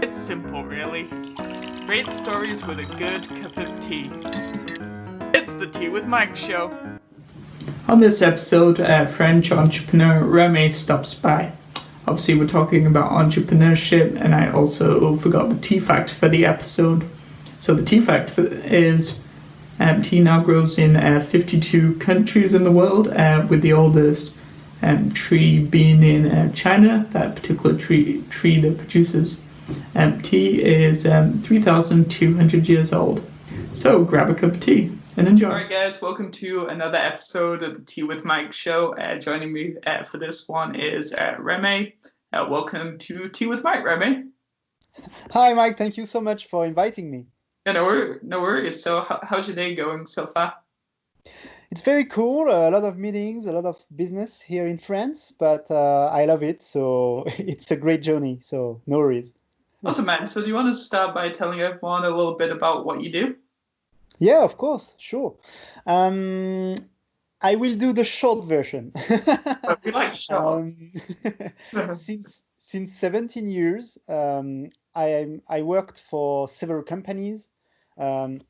It's simple, really. Great stories with a good cup of tea. It's the Tea with Mike show. On this episode, French entrepreneur Remy stops by. Obviously, we're talking about entrepreneurship, and I also forgot the tea fact for the episode. So the tea fact is tea now grows in 52 countries in the world, with the oldest tree being in China. That particular tree that produces tea is 3,200 years old. So grab a cup of tea and enjoy. Alright guys, welcome to another episode of the Tea with Mike show. Joining me for this one is Remy. Welcome to Tea with Mike, Remy. Hi Mike, thank you so much for inviting me. Yeah, no worries. So how's your day going so far? It's very cool, a lot of meetings, a lot of business here in France, but I love it, so it's a great journey, so no worries. Awesome, man. So do you want to start by telling everyone a little bit about what you do? Yeah, of course, sure. I will do the short version. We like short. Since 17 years, I worked for several companies. Some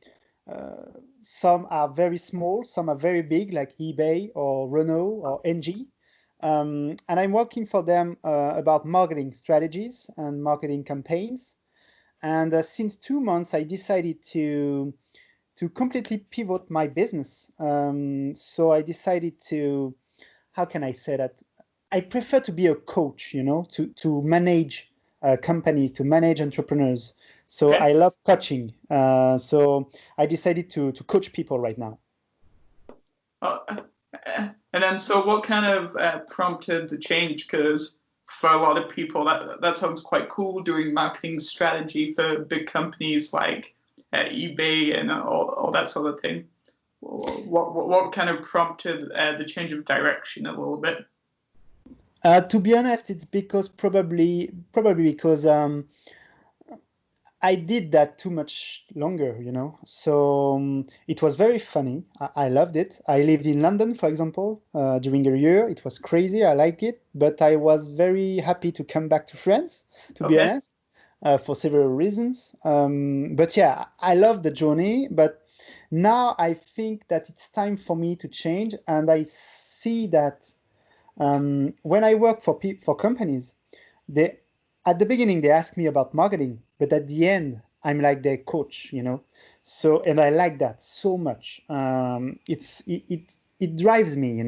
are very small, some are very big, like eBay or Renault or NG. And I'm working for them about marketing strategies and marketing campaigns. And since 2 months, I decided to completely pivot my business. So I decided to, how can I say that? I prefer to be a coach, to manage companies, to manage entrepreneurs. So Okay. I love coaching. So I decided to coach people right now. And then, so what kind of prompted the change? Because for a lot of people, that sounds quite cool, doing marketing strategy for big companies like eBay and all that sort of thing. What kind of prompted the change of direction a little bit? To be honest, it's because probably because I did that too much longer, So it was very funny. I loved it. I lived in London, for example, during a year. It was crazy. I liked it, but I was very happy to come back to France, to be honest, for several reasons. But yeah, I love the journey. But now I think that it's time for me to change, and I see that when I work for companies, at the beginning they ask me about marketing, but at the end I'm like their coach, So, and I like that so much. It drives me,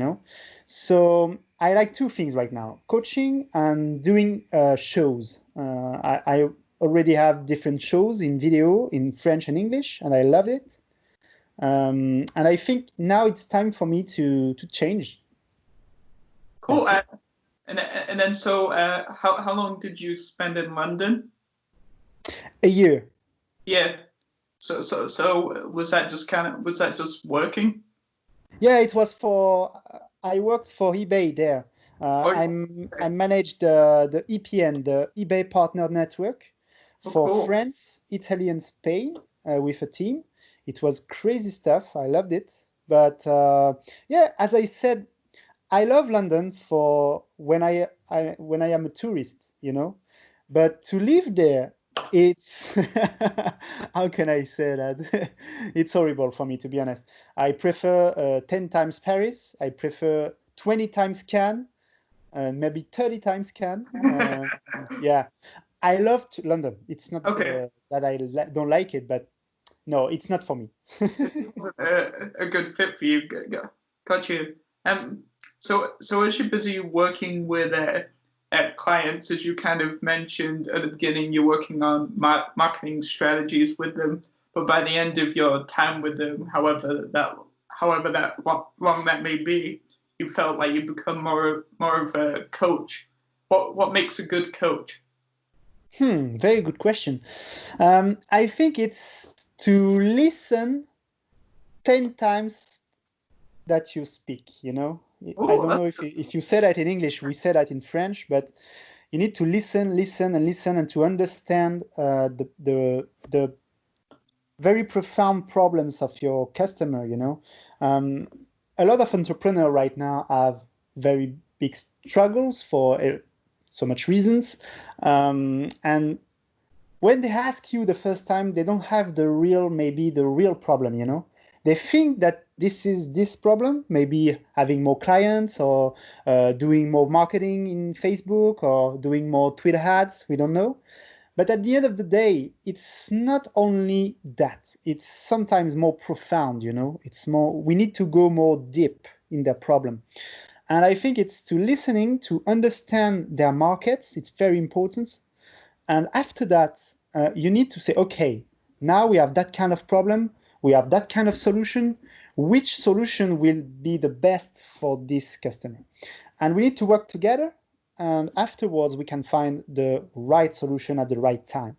So I like two things right now: coaching and doing shows. I already have different shows in video in French and English, and I love it. And I think now it's time for me to change. Cool. And then, so how long did you spend in London? A year. Yeah. So was that just working? Yeah, it was I worked for eBay there. I managed the EPN, the eBay Partner Network, for cool. France, Italy, and Spain with a team. It was crazy stuff. I loved it. But yeah, as I said, I love London for when I am a tourist, But to live there, it's how can I say that? It's horrible for me, to be honest. I prefer 10 times Paris. I prefer 20 times Cannes, maybe 30 times Cannes. Yeah, I love London. It's not that I don't like it, but no, it's not for me. A good fit for you. Got you. So as you're busy working with clients, as you kind of mentioned at the beginning, you're working on marketing strategies with them. But by the end of your time with them, however long that may be, you felt like you become more of a coach. What makes a good coach? Very good question. I think it's to listen 10 times that you speak, I don't know if you say that in English, we say that in French, but you need to listen and to understand the very profound problems of your customer, A lot of entrepreneurs right now have very big struggles for so much reasons. And when they ask you the first time, they don't have maybe the real problem, you know. They think that this is this problem, maybe having more clients or doing more marketing in Facebook or doing more Twitter ads, we don't know. But at the end of the day, it's not only that, it's sometimes more profound, you know, we need to go more deep in their problem. And I think it's to listening, to understand their markets, it's very important. And after that, you need to say, okay, now we have that kind of problem, we have that kind of solution, which solution will be the best for this customer? And we need to work together, and afterwards we can find the right solution at the right time.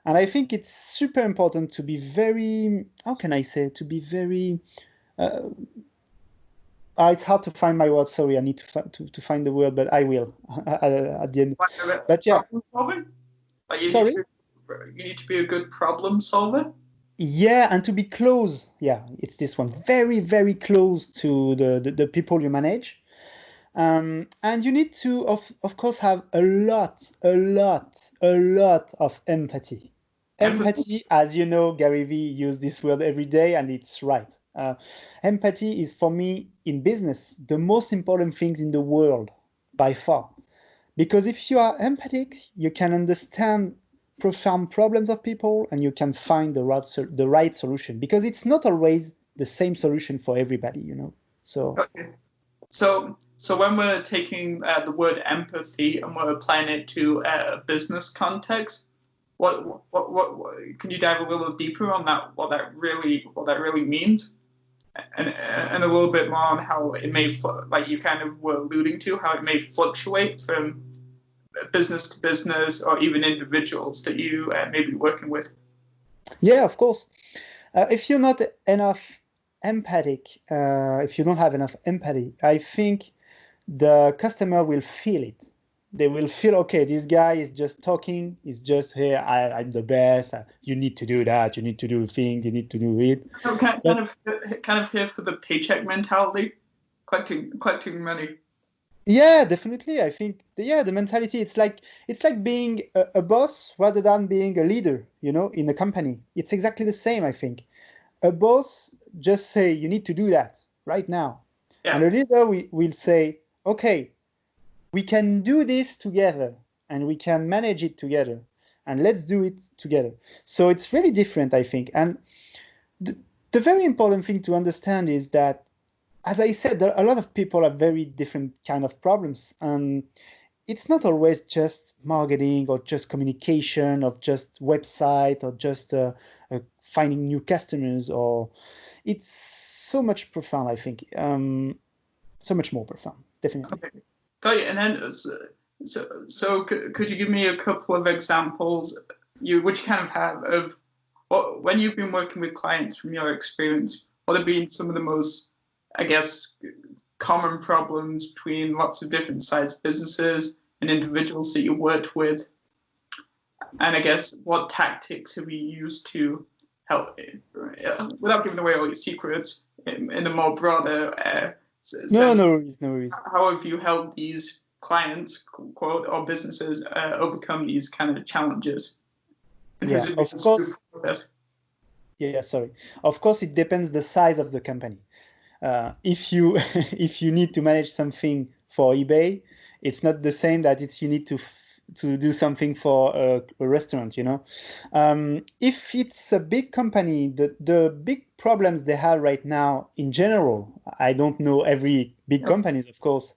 And I think it's super important to be very, how can I say, to be very, it's hard to find my word, sorry, I need to find the word, but I will at the end. But yeah. Like you need to be a good problem solver. Yeah, and to be close. Yeah, it's this one. Very, very close to the people you manage. And you need to, of course, have a lot of empathy. Empathy, as you know, Gary Vee used this word every day, and it's right. Empathy is, for me, in business, the most important things in the world, by far. Because if you are empathic, you can understand profound problems of people, and you can find the right solution. Because it's not always the same solution for everybody, you know. So. Okay. So when we're taking the word empathy and we're applying it to a business context, what can you dive a little deeper on that? What that really means, and a little bit more on how it may, like you kind of were alluding to, how it may fluctuate from business to business or even individuals that you may be working with. Yeah, of course. If you're not enough empathic, if you don't have enough empathy, I think the customer will feel it. They will feel, okay, this guy is just talking, he's just here, I'm the best, you need to do that, you need to do the thing, you need to do it. Kind of here for the paycheck mentality, collecting money. Yeah, definitely. I think, the mentality, it's like being a boss rather than being a leader, you know, in a company. It's exactly the same, I think. A boss just say, you need to do that right now. Yeah. And a leader will say, okay, we can do this together and we can manage it together and let's do it together. So it's very different, I think. And the very important thing to understand is that, as I said, a lot of people have very different kind of problems. And it's not always just marketing or just communication or just website or just finding new customers, or it's so much profound, I think. So much more profound, definitely. Okay. Got you. And then, so could you give me a couple of examples which you kind of have of when you've been working with clients, from your experience, what have been some of the most, I guess, common problems between lots of different sized businesses and individuals that you worked with? And I guess, what tactics have you used to help, without giving away all your secrets, in a more broader sense? No worries. How have you helped these clients, quote, or businesses overcome these kind of challenges? Yeah, of course. Yeah, sorry. Of course, it depends the size of the company. If you need to manage something for eBay, it's not the same that you need to do something for a restaurant, you know. If it's a big company, the big problems they have right now, in general, I don't know every big companies, of course.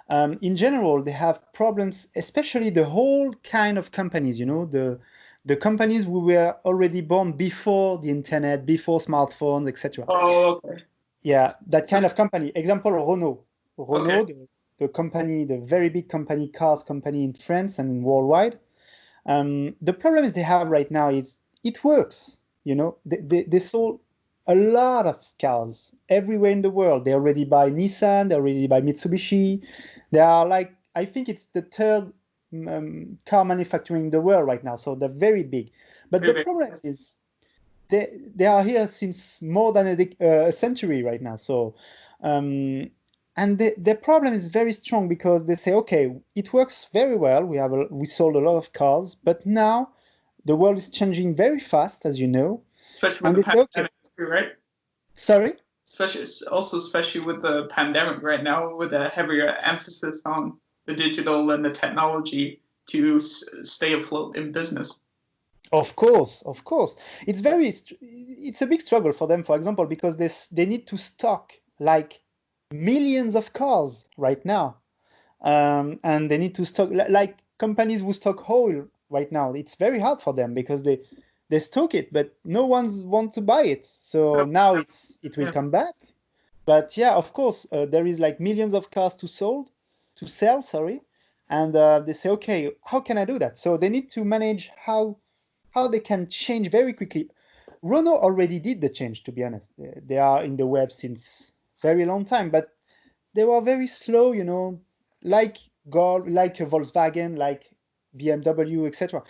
In general, they have problems, especially the whole kind of companies, you know, the companies who were already born before the internet, before smartphones, etc. Oh, okay. Yeah, that kind of company. Example, Renault. Okay. The company, the very big company, cars company in France and worldwide. The problem is they have right now is it works. You know, they sold a lot of cars everywhere in the world. They already buy Nissan, they already buy Mitsubishi. They are like, I think it's the third car manufacturing in the world right now. So they're very big. But the problem is they are here since more than a century right now. So, and the problem is very strong because they say, okay, it works very well. We sold a lot of cars, but now the world is changing very fast, as you know. Especially And with they the say, pandemic, right? sorry? Especially with the pandemic right now, with a heavier emphasis on the digital and the technology to stay afloat in business. Of course. It's a big struggle for them, for example, because they need to stock like millions of cars right now. And they need to stock like companies who stock oil right now. It's very hard for them because they stock it, but no one's want to buy it. So now it will come back. But yeah, of course, there is like millions of cars to sell, sorry. And they say, okay, how can I do that? So they need to manage how they can change very quickly. Renault already did the change, to be honest. They are in the web since very long time, but they were very slow, like Golf, like Volkswagen, like BMW, etc.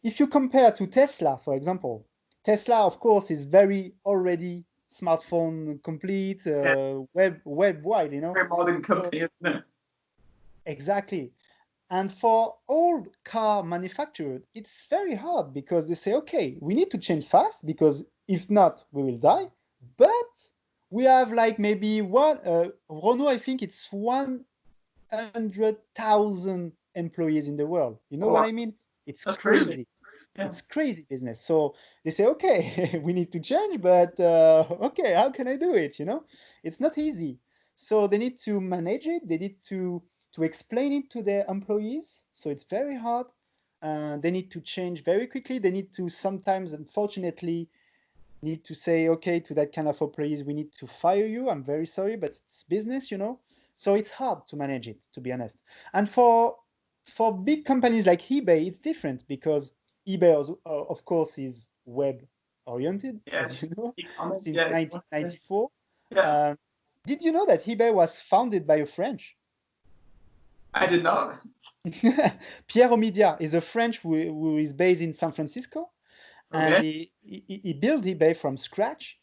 If you compare to Tesla, for example, Tesla, of course, is very already smartphone complete, web wide, Very modern company, isn't it? Exactly. And for all car manufacturers, it's very hard because they say, okay, we need to change fast because if not, we will die. But we have like maybe Renault, I think it's 100,000 employees in the world. You know what I mean? It's That's crazy. crazy. Yeah. It's crazy business. So they say, okay, we need to change, but okay, how can I do it? It's not easy. So they need to manage it. They need to explain it to their employees. So it's very hard. They need to change very quickly. They need to sometimes, unfortunately, need to say, okay, to that kind of employees, we need to fire you. I'm very sorry, but it's business, So it's hard to manage it, to be honest. And for big companies like eBay, it's different because eBay, of course, is web oriented, as you know, since 1994. Yeah. Did you know that eBay was founded by a French? I did not. Pierre Omidyar is a French who is based in San Francisco, and Okay. he built eBay from scratch.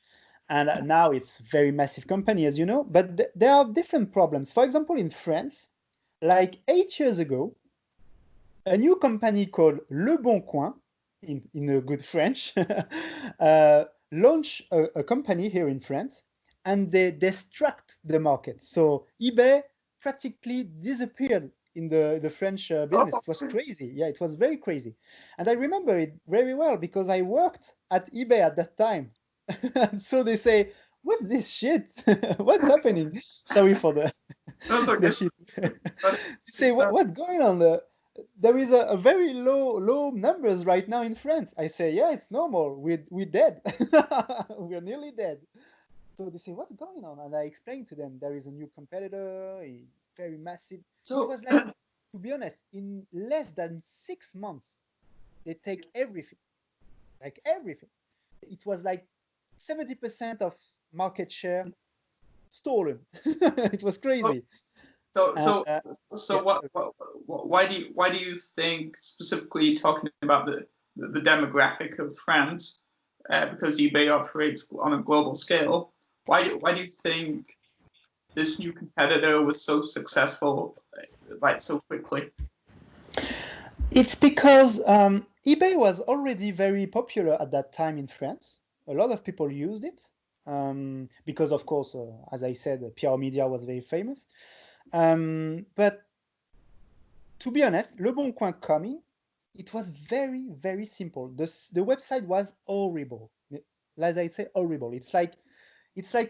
And now it's a very massive company, as you know. But there are different problems. For example, in France, like 8 years ago, a new company called Le Bon Coin, in a good French, launched a company here in France, and they destruct the market. So eBay practically disappeared in the French business. It was crazy. Yeah, it was very crazy. And I remember it very well because I worked at eBay at that time. So they say, what's this shit? What's happening? Sorry for the shit. They say, what's going on? There is a very low numbers right now in France. I say, yeah, it's normal. We're dead. We're nearly dead. So they say, what's going on? And I explained to them there is a new competitor, very massive. So it was like, to be honest, in less than 6 months, they take everything, like everything. It was like 70% of market share stolen. It was crazy. Why do you think, specifically talking about the demographic of France, because eBay operates on a global scale, why do you think this new competitor was so successful, like so quickly? It's because eBay was already very popular at that time in France. A lot of people used it because, of course, as I said, Pierre Omidyar was very famous. But to be honest, Le Bon Coin coming, it was very, very simple. The website was horrible. As I say, horrible. It's like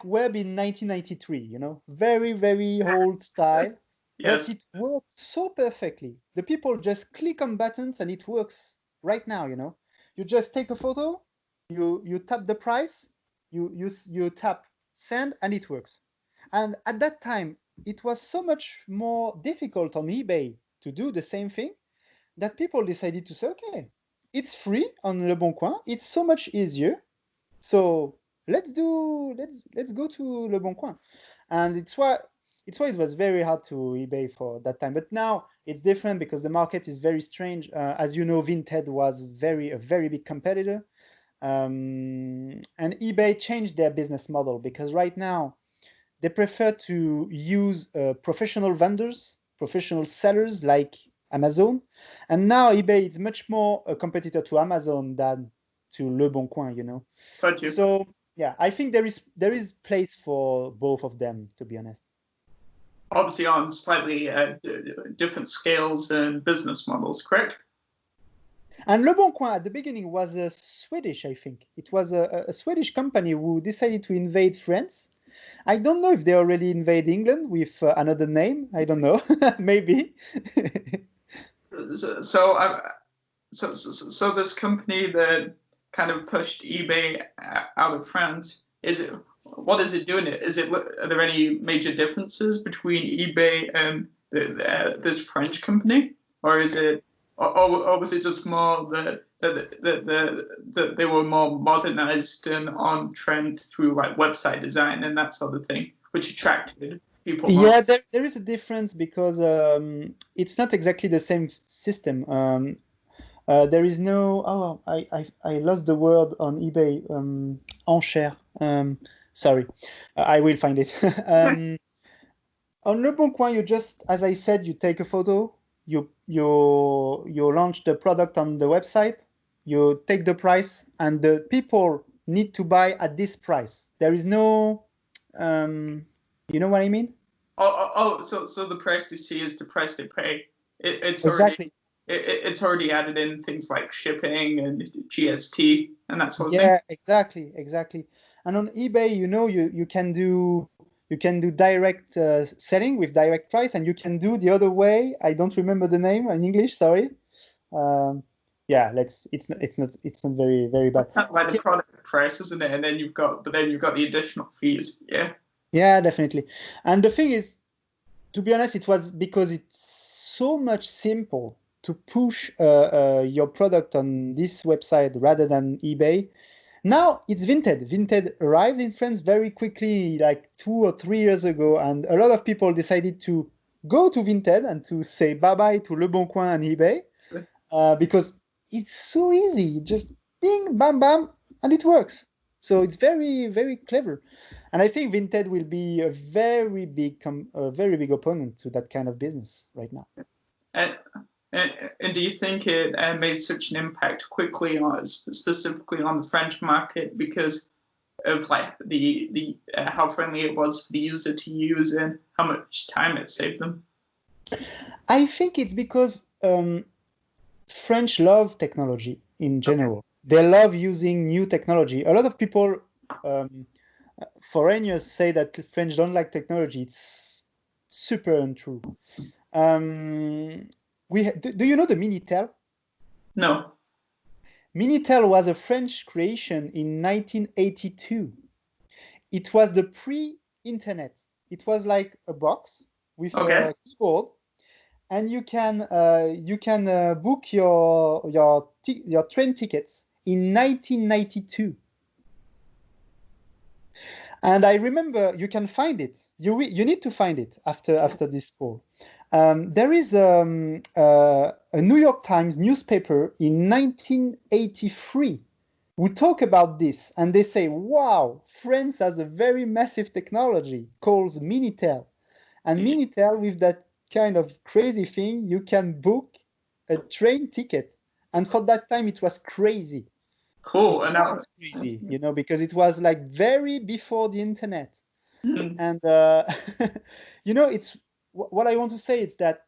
web in 1993, very, very old style. Yes. But it works so perfectly. The people just click on buttons and it works right now, You just take a photo, you tap the price, you tap send, and it works. And at that time, it was so much more difficult on eBay to do the same thing that people decided to say, okay, it's free on Le Bon Coin. It's so much easier. So let's go to Le Bon Coin. And it's why it was very hard to eBay for that time. But now it's different because the market is very strange. As you know, Vinted was a very big competitor. And eBay changed their business model because right now they prefer to use professional vendors, professional sellers like Amazon. And now eBay is much more a competitor to Amazon than to Le Bon Coin, you know. Got you. So yeah, I think there is place for both of them, to be honest. Obviously on slightly different scales and business models, correct? And Le Bon Coin at the beginning was a Swedish, I think. It was a Swedish company who decided to invade France. I don't know if they already invade England with another name. I don't know. Maybe. So this company that kind of pushed eBay out of France, what is it doing? Are there any major differences between eBay and this French company, or is it, or was it just more that they were more modernized and on trend through like website design and that sort of thing, which attracted people more? Yeah, there is a difference because it's not exactly the same system. There is no, I lost the word on eBay, enchère. Sorry, I will find it. On Le Bon Coin, you just, as I said, you take a photo, you launch the product on the website, you take the price, and the people need to buy at this price. There is no, you know what I mean? So the price they see is the price they pay. It's Exactly. It's already added in things like shipping and GST and that sort of thing. Yeah, exactly. And on eBay, you know, you can do direct selling with direct price, and you can do the other way. I don't remember the name in English. Sorry. Yeah, it's not very bad. Like the product price, isn't it? And then you've got the additional fees. Yeah. Yeah, definitely. And the thing is, to be honest, it was because it's so much simple to push your product on this website rather than eBay. Now it's Vinted. Vinted arrived in France very quickly, like 2 or 3 years ago, and a lot of people decided to go to Vinted and to say bye-bye to Le Bon Coin and eBay because it's so easy. Just bing, bam, bam, and it works. So it's very, very clever. And I think Vinted will be a very big opponent to that kind of business right now. And do you think it made such an impact quickly specifically on the French market because of like the how friendly it was for the user to use and how much time it saved them? I think it's because French love technology in general. Okay. They love using new technology. A lot of people, foreigners, say that French don't like technology. It's super untrue. Do you know the Minitel? No. Minitel was a French creation in 1982. It was the pre-internet. It was like a box with a keyboard, and you can book your train tickets in 1992. And I remember, you can find it. You need to find it after this call. There is a New York Times newspaper in 1983 who talk about this, and they say, wow, France has a very massive technology called Minitel. And Minitel, with that kind of crazy thing, you can book a train ticket. And for that time, it was crazy. Cool. It sounds crazy, you know, because it was like very before the internet. And, you know, what I want to say is that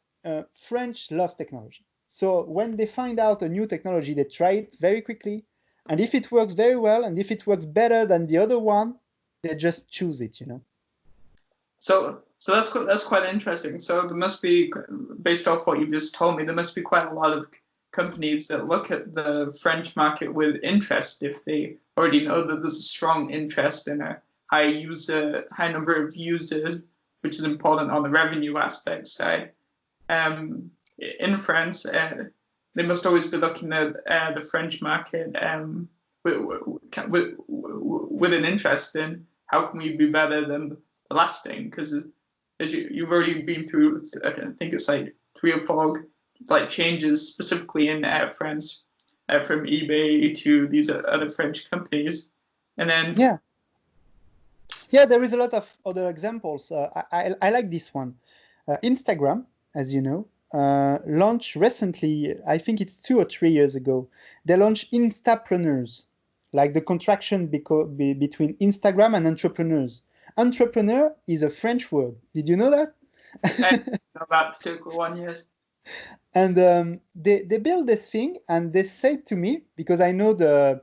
French loves technology. So when they find out a new technology, they try it very quickly. And if it works very well, and if it works better than the other one, they just choose it, you know. So that's quite interesting. So there must be, based off what you just told me, there must be quite a lot of companies that look at the French market with interest if they already know that there's a strong interest in a high number of users, which is important on the revenue aspect side. In France, they must always be looking at the French market with an interest in how can we be better than the last thing, because as you've already been through, I think it's like 3 or 4 like changes specifically in France from eBay to these other French companies, and then yeah, there is a lot of other examples. I like this one. Instagram, as you know, launched recently, I think it's 2 or 3 years ago, they launched Instapreneurs, like the contraction between Instagram and entrepreneurs. Entrepreneur is a French word. Did you know that? I know that particular one, yes. And they built this thing, and they said to me, because I know the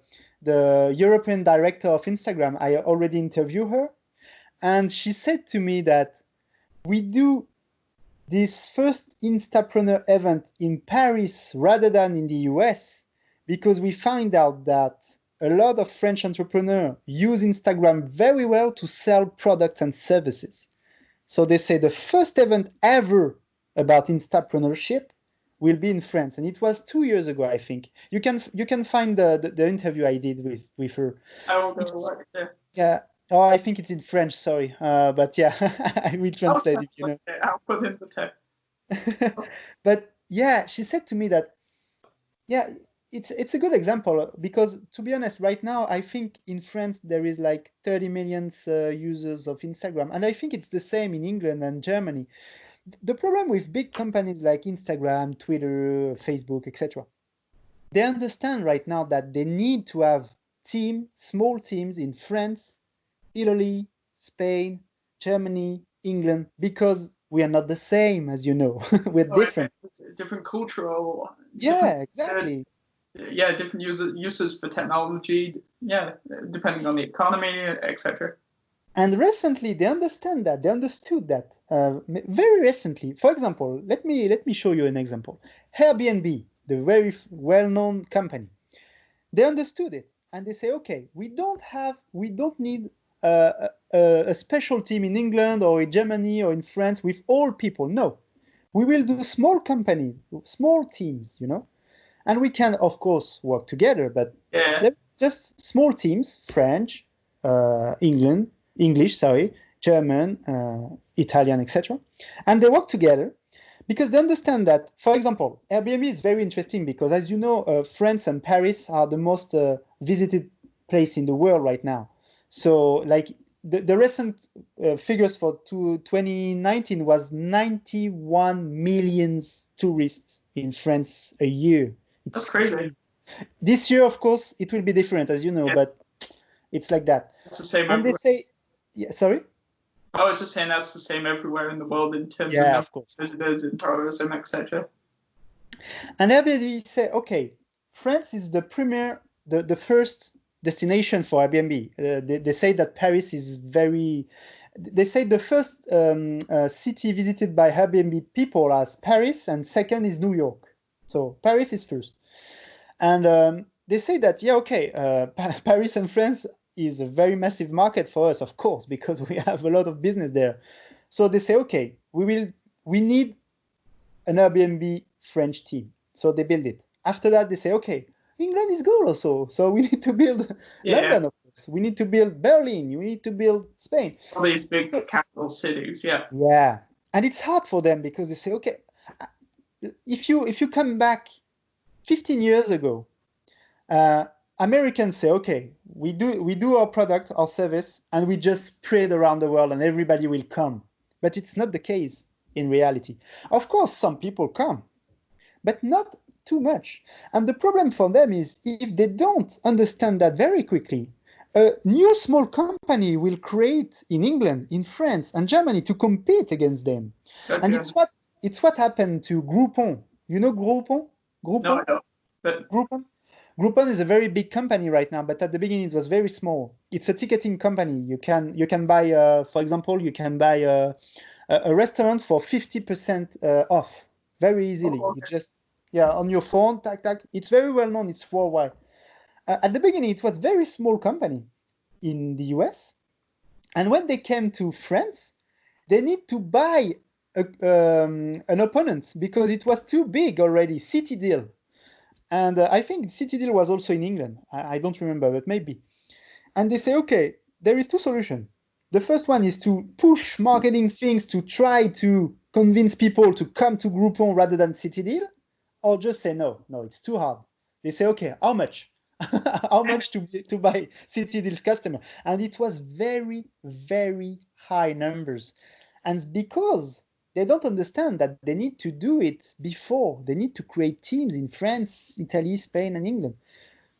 European director of Instagram, I already interviewed her, and she said to me that we do this first Instapreneur event in Paris rather than in the US, because we find out that a lot of French entrepreneurs use Instagram very well to sell products and services. So they say the first event ever about Entrepreneurship will be in France, and it was 2 years ago, I think. You can find the interview I did with her. I will go look there. Yeah. Oh, I think it's in French. Sorry, but yeah, I will translate it. You know. Okay, I'll put in the text. But yeah, she said to me that yeah, it's a good example, because to be honest, right now I think in France there is like 30 million users of Instagram, and I think it's the same in England and Germany. The problem with big companies like Instagram, Twitter, Facebook, etc., they understand right now that they need to have small teams in France, Italy, Spain, Germany, England, because we are not the same, as you know. We're different. Different cultural. Yeah, exactly. Different uses for technology. Yeah, depending on the economy, etc. And recently, they understood that very recently. For example, let me show you an example. Airbnb, the very well-known company, they understood it, and they say, okay, we don't need a special team in England or in Germany or in France with all people. No, we will do small companies, small teams, and we can, of course, work together, but just small teams, French, English, German, Italian, etc. And they work together because they understand that, for example, Airbnb is very interesting because, as you know, France and Paris are the most visited place in the world right now. So, like the recent figures for 2019 was 91 million tourists in France a year. That's crazy. This year, of course, it will be different, as you know, but it's like that. It's the same and everywhere. They say, yeah, sorry? I was just saying that's the same everywhere in the world in terms of visitors and tourism, etc. And Airbnb say, okay, France is the first destination for Airbnb. They say that Paris is they say the first city visited by Airbnb people as Paris, and second is New York. So Paris is first. And they say that, Paris and France is a very massive market for us, of course, because we have a lot of business there. So they say, okay, we need an Airbnb French team. So they build it. After that, they say, okay, England is good also. So we need to build London, of course. We need to build Berlin. We need to build Spain. All these big capital cities, yeah. Yeah. And it's hard for them because they say, okay, if you come back 15 years ago, Americans say, okay, we do our product, our service, and we just spread around the world and everybody will come. But it's not the case in reality. Of course, some people come, but not too much. And the problem for them is if they don't understand that very quickly, a new small company will create in England, in France, and Germany to compete against them. Gotcha. And it's what happened to Groupon. You know Groupon? No, I don't. But Groupon is a very big company right now, but at the beginning it was very small. It's a ticketing company. You can buy, for example, you can buy a restaurant for 50% off very easily. Oh, okay. You just on your phone, tac. It's very well known. It's worldwide. At the beginning, it was very small company in the US, and when they came to France, they need to buy an opponent because it was too big already. City Deal. And I think City Deal was also in England. I don't remember, but maybe. And they say, okay, there is two solutions. The first one is to push marketing things to try to convince people to come to Groupon rather than City Deal, or just say, no, it's too hard. They say, okay, how much? How much to buy City Deal's customer? And it was very, very high numbers. And because they don't understand that they need to do it before. They need to create teams in France, Italy, Spain, and England.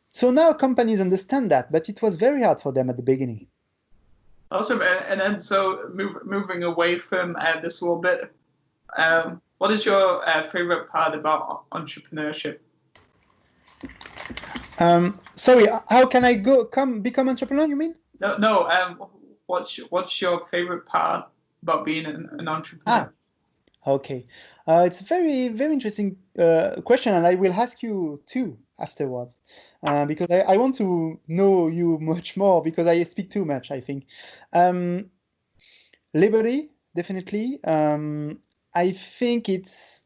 So now companies understand that, but it was very hard for them at the beginning. Awesome. And then so moving away from this a little bit, what is your favorite part about entrepreneurship? Sorry, how can I become entrepreneur, you mean? No. What's your favorite part about being an entrepreneur? Okay. It's a very, very interesting question, and I will ask you too afterwards, because I want to know you much more, because I speak too much, I think. Liberty, definitely. I think it's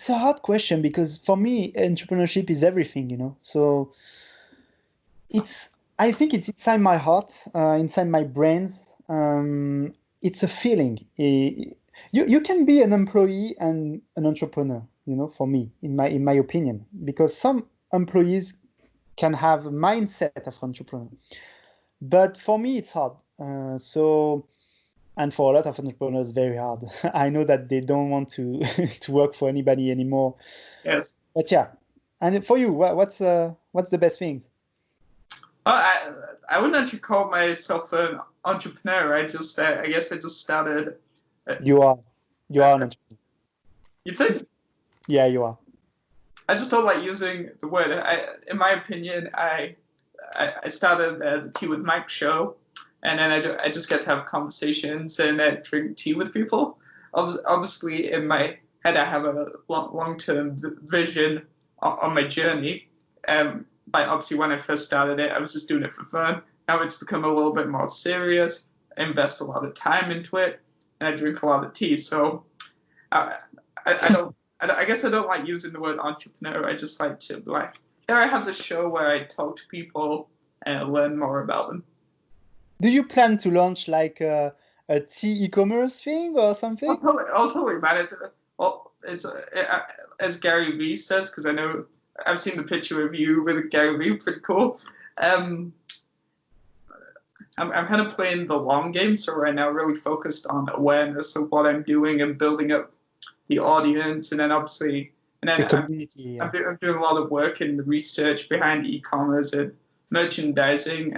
a hard question, because for me, entrepreneurship is everything, you know. So I think it's inside my heart, inside my brains. It's a feeling. You can be an employee and an entrepreneur, you know, for me, in my opinion, because some employees can have a mindset of entrepreneur, but for me it's hard. And for a lot of entrepreneurs, very hard. I know that they don't want to to work for anybody anymore. Yes. But yeah, and for you, what's the best things? I wouldn't actually call myself an entrepreneur. I guess I just started. You are an entrepreneur. You think? Yeah, you are. I just don't like using the word. In my opinion, I started the Teawithmikeshow, and then I just get to have conversations and drink tea with people. Obviously, in my head, I have a long-term vision on my journey. Obviously, when I first started it, I was just doing it for fun. Now it's become a little bit more serious. I invest a lot of time into it, and I drink a lot of tea. So I guess I don't like using the word entrepreneur. I just like to here I have this show where I talk to people and learn more about them. Do you plan to launch like a tea e-commerce thing or something? Totally, man. It's as Gary Vee says, because I know I've seen the picture of you with Gary Vee, pretty cool. I'm kind of playing the long game, so right now really focused on awareness of what I'm doing and building up the audience, and then obviously, the community. I'm doing a lot of work in the research behind e-commerce and merchandising,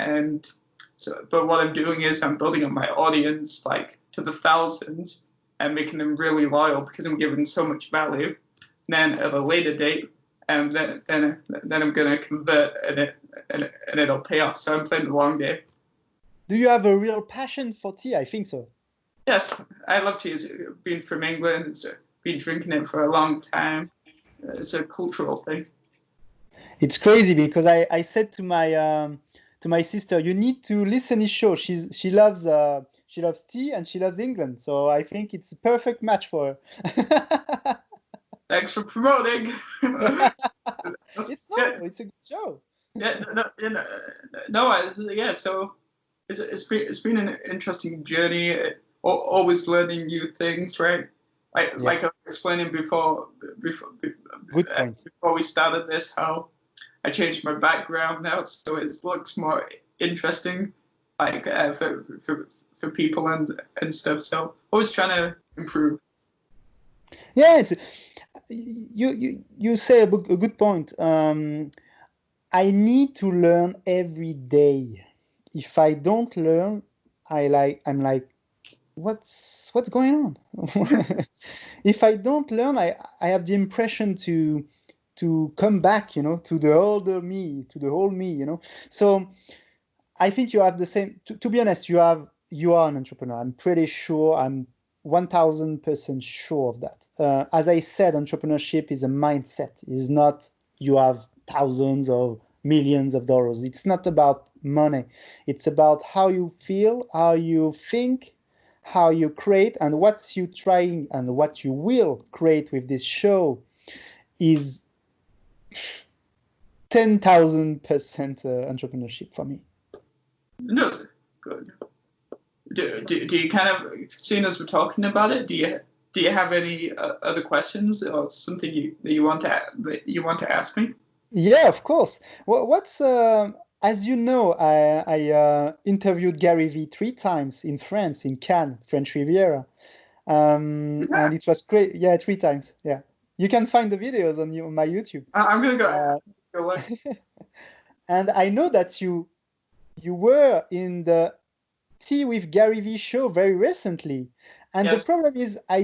but what I'm doing is I'm building up my audience to the thousands and making them really loyal because I'm giving so much value. And then at a later date, then I'm going to convert and it'll pay off. So I'm playing the long game. Do you have a real passion for tea? I think so. Yes, I love tea. Being from England, been drinking it for a long time. It's a cultural thing. It's crazy because I said to my sister, you need to listen to his show. She loves tea and she loves England, so I think it's a perfect match for her. Thanks for promoting. It's a good show. So it's been an interesting journey. Always learning new things, right? Like I was explaining before we started this, how I changed my background now, so it looks more interesting, for people and stuff. So always trying to improve. Yeah, you say a good point. I need to learn every day. If I don't learn, I'm like, what's going on? If I don't learn, I have the impression to come back, you know, to the older me, to the whole me, you know. So I think you have the same. To be honest, you are an entrepreneur. I'm pretty sure. I'm 1000% sure of that. As I said, entrepreneurship is a mindset. It's not you have thousands or millions of dollars. It's not about money. It's about how you feel, how you think, how you create, and what you trying and what you will create with this show is 10,000% entrepreneurship for me. No, good. Do you kind of, seeing as we're talking about it, do you have any other questions or something that you want to ask me? Yeah, of course. What's as you know, I interviewed Gary Vee 3 times in France, in Cannes, French Riviera. And it was great. Yeah, 3 times. Yeah, you can find the videos on my YouTube. I'm gonna go look. And I know that you were in the Tea with Gary V show very recently, and Yes. the problem is I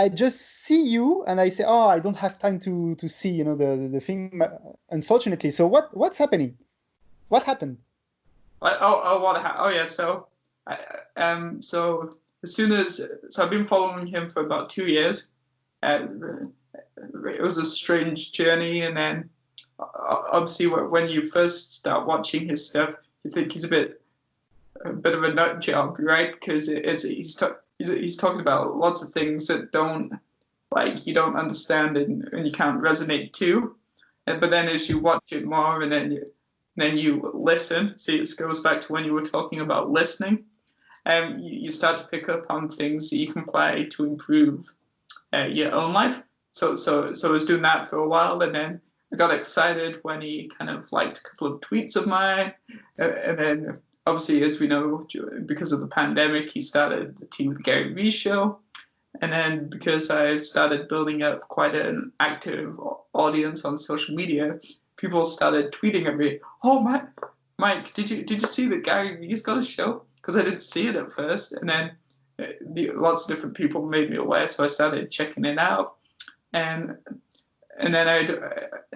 just see you and I say, oh, I don't have time to see the thing, unfortunately. So what's happening? What happened? Oh yeah. So so I've been following him for about 2 years. It was a strange journey, and then obviously when you first start watching his stuff, you think he's a bit of a nut job, right? Because he's talking about lots of things that you don't understand and you can't resonate to. But then as you watch it more and then you listen, see, it goes back to when you were talking about listening. You start to pick up on things that you can apply to improve your own life. So I was doing that for a while, and then I got excited when he kind of liked a couple of tweets of mine, and then obviously, as we know, because of the pandemic, he started the Tea with Gary V show, and then because I started building up quite an active audience on social media, people started tweeting at me, "Oh, Mike, did you see that Gary V's got a show?" Because I didn't see it at first, and then lots of different people made me aware, so I started checking it out, and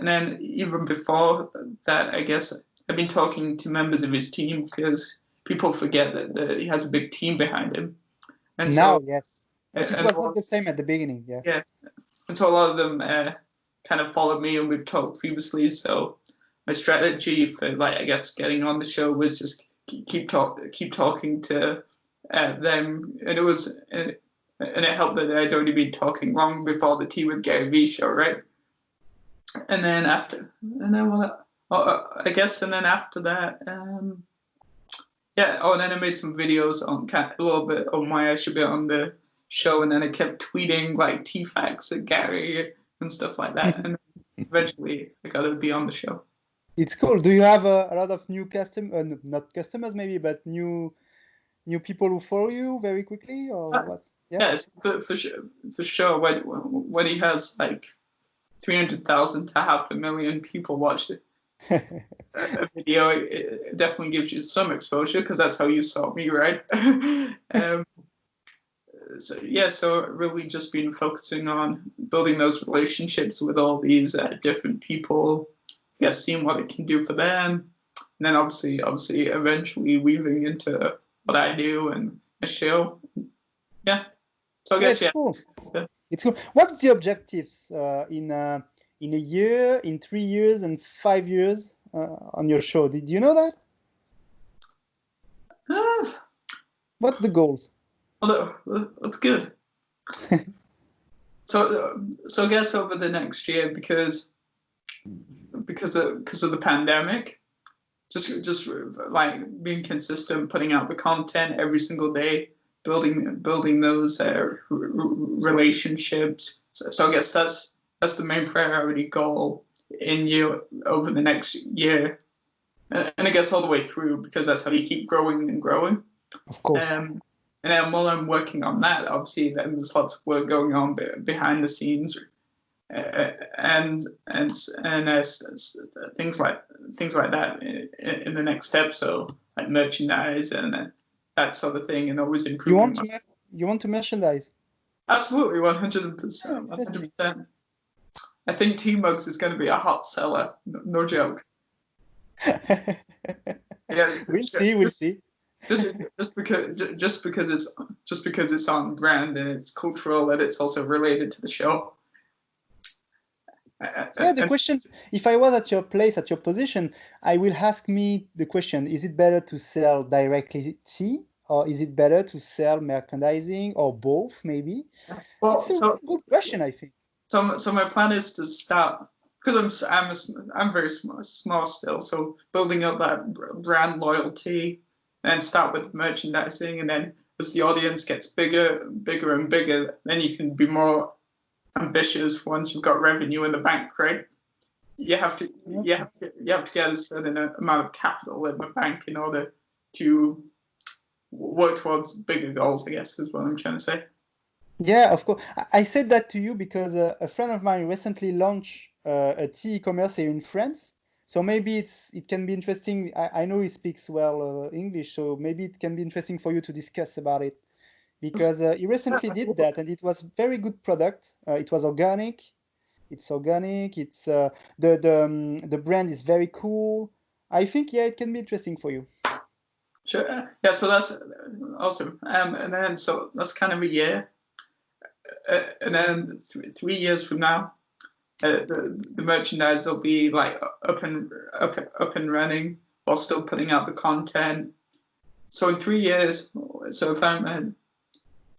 then even before that, I guess I've been talking to members of his team because people forget that he has a big team behind him, and now, so yes, but it was not the same at the beginning. Yeah, and so a lot of them kind of followed me, and we've talked previously. So my strategy for I guess getting on the show was just keep talking to them, and it helped that I'd already been talking long before the Tea with Gary V show, right? And then after that, and then I made some videos on a little bit on why I should be on the show, and then I kept tweeting like tea facts at Gary and stuff like that, and eventually I got to be on the show. It's cool. Do you have a lot of new not customers maybe, but new people who follow you very quickly, or what? Yeah. Yes, for sure. When he has like 300,000 to 500,000 people watch a video, it definitely gives you some exposure because that's how you saw me, right? So really just been focusing on building those relationships with all these different people, seeing what it can do for them, and then obviously eventually weaving into what I do and a show. Yeah. So I guess Cool. It's cool. What's the objectives in a year, in 3 years, and 5 years on your show? Did you know that? What's the goals? Well, that's good. So I guess over the next year, because of the pandemic, just like being consistent, putting out the content every single day, building those relationships. So I guess that's the main priority goal in you over the next year, and I guess all the way through, because that's how you keep growing and growing. Of course. And then while I'm working on that, obviously, then there's lots of work going on behind the scenes, and things like that in the next step. So like merchandise and that sort of thing, and always improving. You want to merchandise? Absolutely, 100%, 100%. I think tea mugs is going to be a hot seller. No joke. Yeah, we'll see. Just because it's on brand and it's cultural and it's also related to the show. The question, if I was at your place, at your position, I will ask me the question: is it better to sell directly tea, or is it better to sell merchandising, or both, maybe? Well, it's a good question, I think. So my plan is to start, because I'm very small still, so building up that brand loyalty. And start with merchandising, and then as the audience gets bigger and bigger, then you can be more ambitious once you've got revenue in the bank, right? You have to get a certain amount of capital in the bank in order to work towards bigger goals, I guess, is what I'm trying to say. Yeah, of course. I said that to you because a friend of mine recently launched a tea e-commerce here in France. So maybe it can be interesting. I know he speaks well English, so maybe it can be interesting for you to discuss about it, because he recently did that, and it was very good product. It was organic. It's organic. It's the brand is very cool. I think it can be interesting for you. Sure. Yeah. So that's awesome. And then so that's kind of a year. And then 3 years from now, the merchandise will be like up and running while still putting out the content. So in 3 years, so if I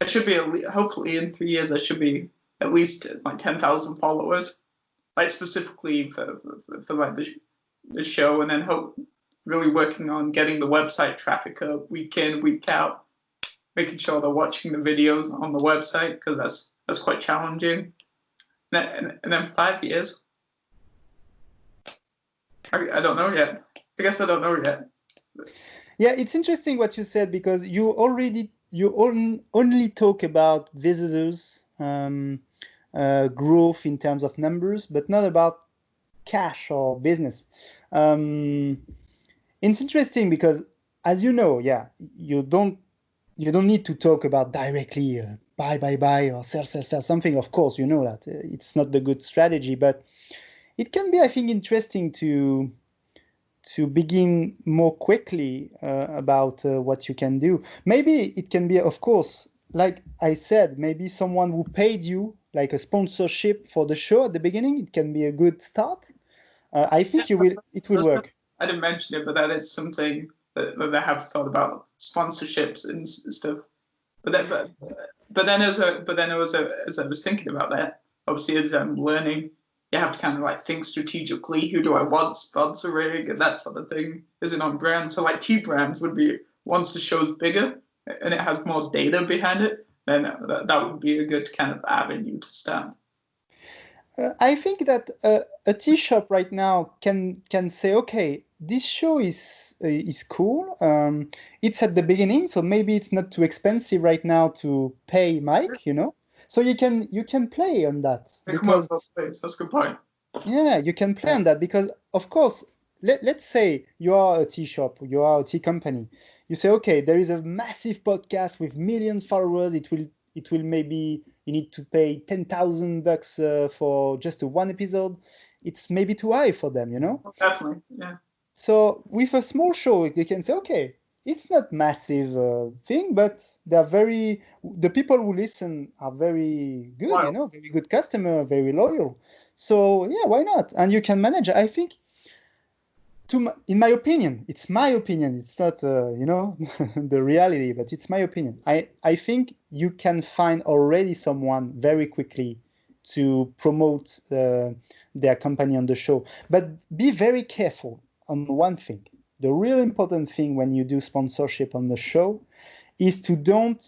should be hopefully in 3 years I should be at least like 10,000 followers, like specifically for like the show, and then really working on getting the website traffic up week in, week out, making sure they're watching the videos on the website, because that's quite challenging. And then 5 years, I don't know yet. I guess I don't know yet. Yeah, it's interesting what you said, because you only talk about visitors, growth in terms of numbers, but not about cash or business. It's interesting because, as you know, you don't need to talk about directly buy or sell something. Of course, you know that it's not the good strategy, but it can be, I think, interesting to begin more quickly about what you can do. Maybe it can be, of course, like I said, maybe someone who paid you like a sponsorship for the show at the beginning. It can be a good start. I think it will work. I didn't mention it, but that is something that I have thought about, sponsorships and stuff. But then as I was thinking about that, obviously as I'm learning, you have to kind of like think strategically. Who do I want sponsoring and that sort of thing? Is it on brand? So like tea brands would be, once the show's bigger and it has more data behind it, then that would be a good kind of avenue to start. I think that a tea shop right now can say, okay, this show is cool. It's at the beginning, so maybe it's not too expensive right now to pay Mike, you know. So you can play on that, because that's a good point. Yeah, you can play on that, because of course, let's say you are a tea shop, you are a tea company. You say, okay, there is a massive podcast with millions followers. It will maybe you need to pay $10,000 for just one episode. It's maybe too high for them, you know. Definitely, yeah. So with a small show, they can say, okay, it's not massive thing, but the people who listen are very good, Wow. you know, very good customer, very loyal. So yeah, why not? And you can manage. I think, in my opinion, it's my opinion. It's not, you know, the reality, but it's my opinion. I think you can find already someone very quickly to promote their company on the show. But be very careful on one thing. The real important thing when you do sponsorship on the show is to don't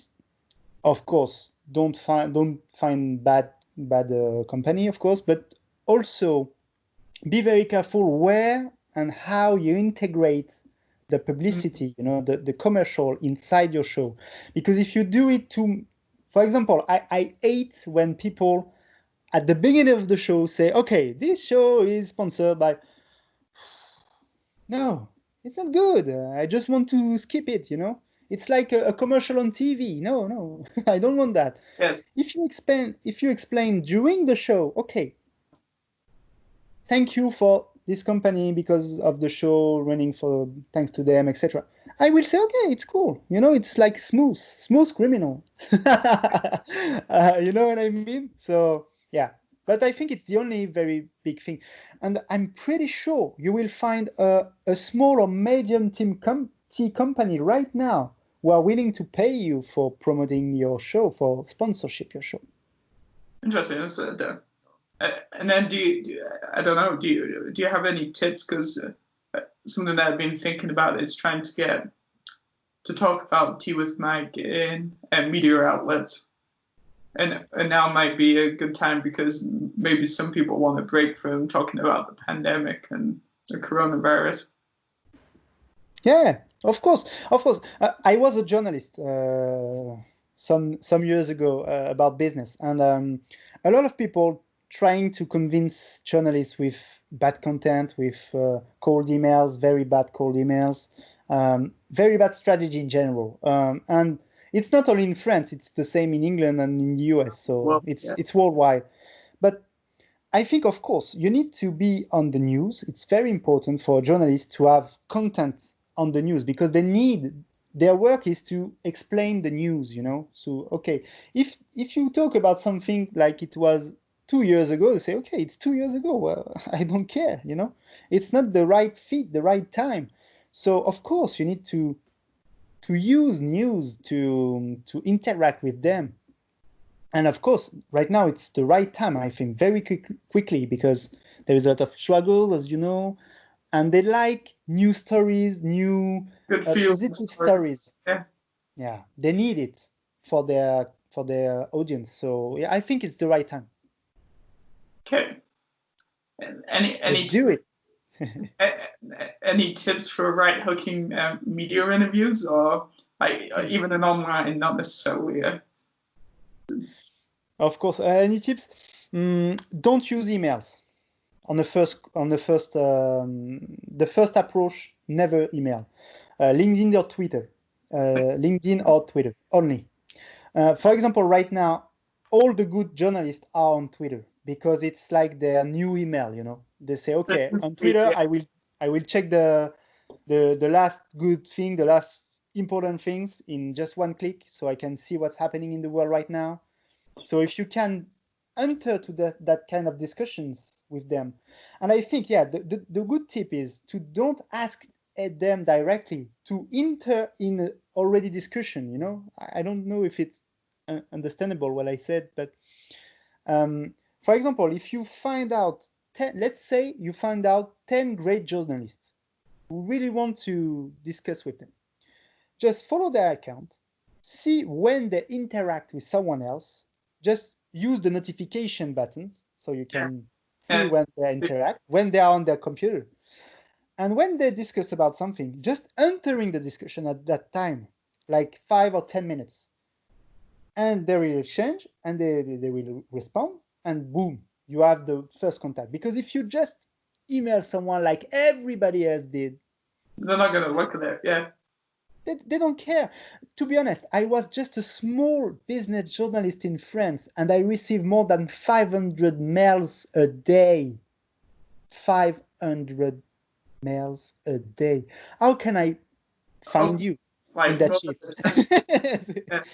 find bad company, of course, but also be very careful where and how you integrate the publicity, you know, the commercial inside your show. Because if you do it for example, I hate when people at the beginning of the show say, okay, this show is sponsored by... No, it's not good. I just want to skip it, you know. It's like a commercial on TV. No, I don't want that. Yes. If you explain during the show, okay, thank you for this company because of the show running for, thanks to them, etc. I will say, okay, it's cool. You know, it's like smooth criminal. You know what I mean? So yeah, but I think it's the only very big thing. And I'm pretty sure you will find a small or medium tea company right now who are willing to pay you for promoting your show, for sponsorship your show. Interesting. And then do you have any tips? Because something that I've been thinking about is trying to get to talk about Teawithmike in media outlets. And now might be a good time, because maybe some people want a break from talking about the pandemic and the coronavirus. Yeah, Of course, of course. I was a journalist some years ago about business, and a lot of people trying to convince journalists with bad content, with cold emails, very bad cold emails, very bad strategy in general. And it's not only in France; it's the same in England and in the US. So Well, it's worldwide. But I think, of course, you need to be on the news. It's very important for journalists to have content on the news because their work is to explain the news, you know. So, okay, if you talk about something like it was 2 years ago, they say, okay, it's 2 years ago. Well, I don't care, you know. It's not the right fit, the right time. So, of course, you need to use news to interact with them. And of course, right now it's the right time, I think, very quickly because there is a lot of struggles, as you know, and they like new stories, new good feel. positive stories. Yeah. Yeah, they need it for their audience. So yeah, I think it's the right time. Okay. And any Let's do it. any tips for right hooking media interviews, or even an online, not necessarily Of course, any tips? Don't use emails on the first approach. Never email. LinkedIn or Twitter. LinkedIn or Twitter only. For example, right now, all the good journalists are on Twitter because it's like their new email. You know, they say, okay, on Twitter, I will check the last good thing, the last important things in just one click, so I can see what's happening in the world right now. So if you can enter to that kind of discussions with them, and I think, yeah, the good tip is to don't ask at them directly, to enter in a already discussion. You know, I don't know if it's understandable what I said, but for example, if you find out 10, let's say you find out 10 great journalists who really want to discuss with them, just follow their account, see when they interact with someone else, just use the notification button so you can see when they interact, when they are on their computer. And when they discuss about something, just entering the discussion at that time, like 5 or 10 minutes. And they will exchange and they will respond, and boom, you have the first contact. Because if you just email someone like everybody else did, they're not going to look at it. Yeah. They don't care. To be honest, I was just a small business journalist in France, and I received more than 500 mails a day. 500 mails a day. How can I find you in that sheet? Yeah.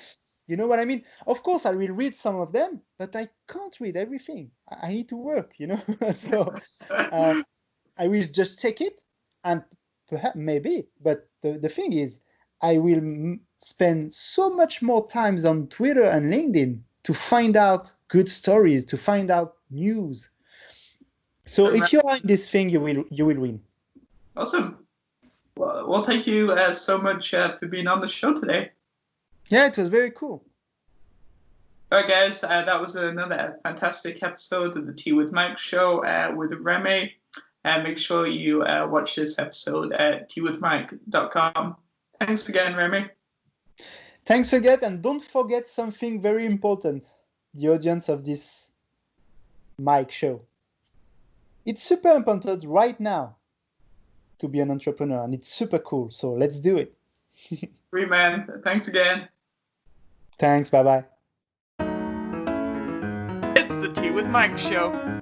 You know what I mean? Of course, I will read some of them, but I can't read everything. I need to work, you know? So I will just check it, and perhaps maybe, but the thing is, I will spend so much more times on Twitter and LinkedIn to find out good stories, to find out news. So if you are in this thing, you will win. Awesome. Well, thank you so much for being on the show today. Yeah, it was very cool. All right, guys, that was another fantastic episode of the Tea with Mike show with Remy. Make sure you watch this episode at teawithmike.com. Thanks again, Remy. Thanks again, and don't forget something very important, the audience of this Mike show. It's super important right now to be an entrepreneur, and it's super cool, so let's do it. Great, man. Thanks again. Thanks, bye-bye. It's the Tea with Mike show.